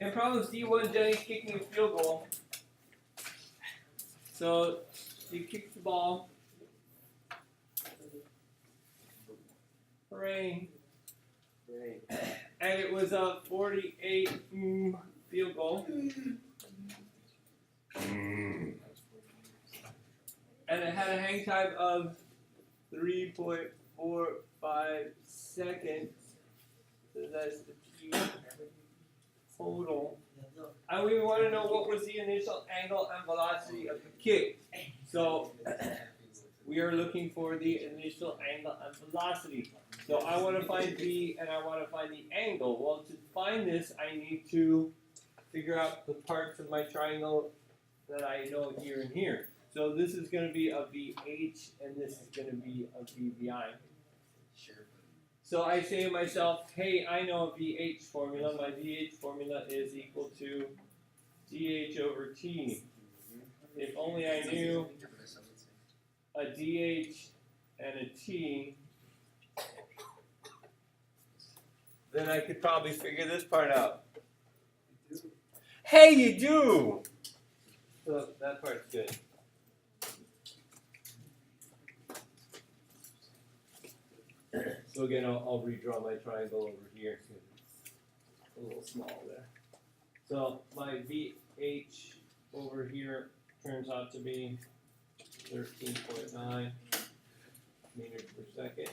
In problem C1, Jenny's kicking a field goal. So she kicks the ball. Hooray. And it was a 48 field goal. And it had a hang time of 3.45 seconds. So that's the T total. And we want to know what was the initial angle and velocity of the kick. So we are looking for the initial angle and velocity. So I want to find V and I want to find the angle. Well, to find this, I need to figure out the parts of my triangle that I know here and here. So this is going to be a VH and this is going to be a VBI. So I say to myself, hey, I know a VH formula. My VH formula is equal to DH over T. If only I knew a DH and a T, then I could probably figure this part out. Hey, you do! So that part's good. So again, I'll redraw my triangle over here. It's a little small there. So my VH over here turns out to be 13.9 meters per second.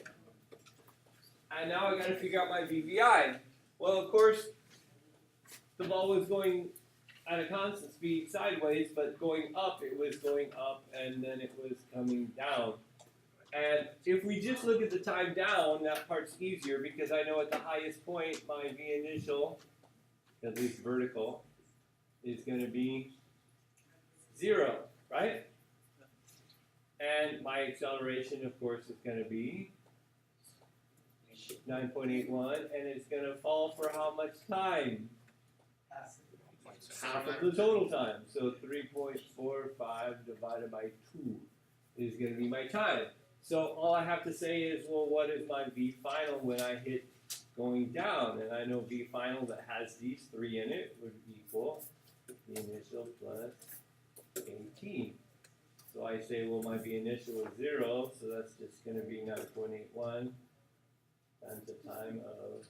And now I got to figure out my VBI. Well, of course, the ball was going at a constant speed sideways, but going up, it was going up, and then it was coming down. And if we just look at the time down, that part's easier because I know at the highest point, my V initial, at least vertical, is going to be 0, right? And my acceleration, of course, is going to be 9.81, and it's going to fall for how much time? Half of the total time. So 3.45 divided by 2 is going to be my time. So all I have to say is, well, what is my V final when I hit going down? And I know V final that has these 3 in it would equal the initial plus AT. So I say, well, my V initial is 0, so that's just going to be 9.81 times a time of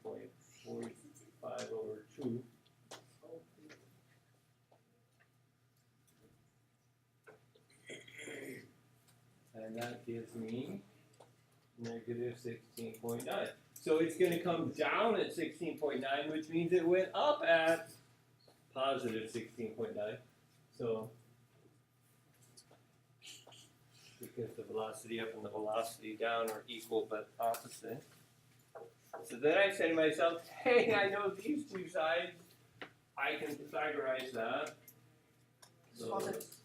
3.45 over 2. And that gives me negative 16.9. So it's going to come down at 16.9, which means it went up at positive 16.9. So because the velocity up and the velocity down are equal but opposite. So then I say to myself, hey, I know these two sides. I can Pythagorean that. So plus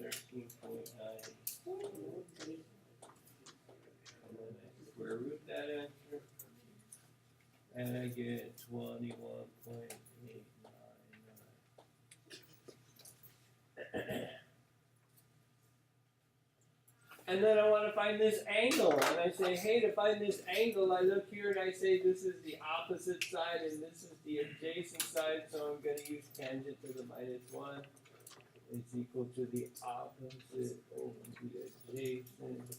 13.9. And then I square root that answer. And I get 21.899. And then I want to find this angle. And I say, hey, to find this angle, I look here and I say this is the opposite side and this is the adjacent side. So I'm going to use tangent to the -1. It's equal to the opposite over the adjacent.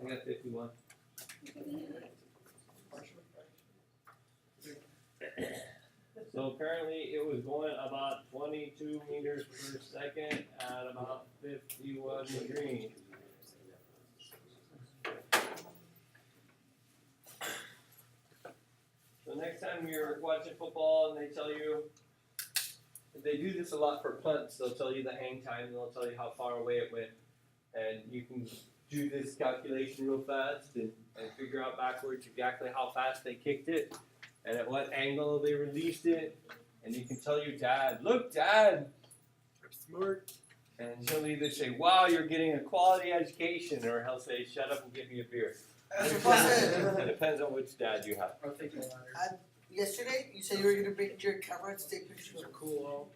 I got 51. So apparently it was going about 22 meters per second at about 51 degrees. So next time you're watching football and they tell you, they do this a lot for punts, they'll tell you the hang time, they'll tell you how far away it went, and you can do this calculation real fast and figure out backwards exactly how fast they kicked it and at what angle they released it, and you can tell your dad, look Dad, I'm smart, and he'll either say, wow, you're getting a quality education, or he'll say, shut up and give me a beer. It depends on which dad you have. Yesterday, you said you were going to bring your camera to take pictures. Cool.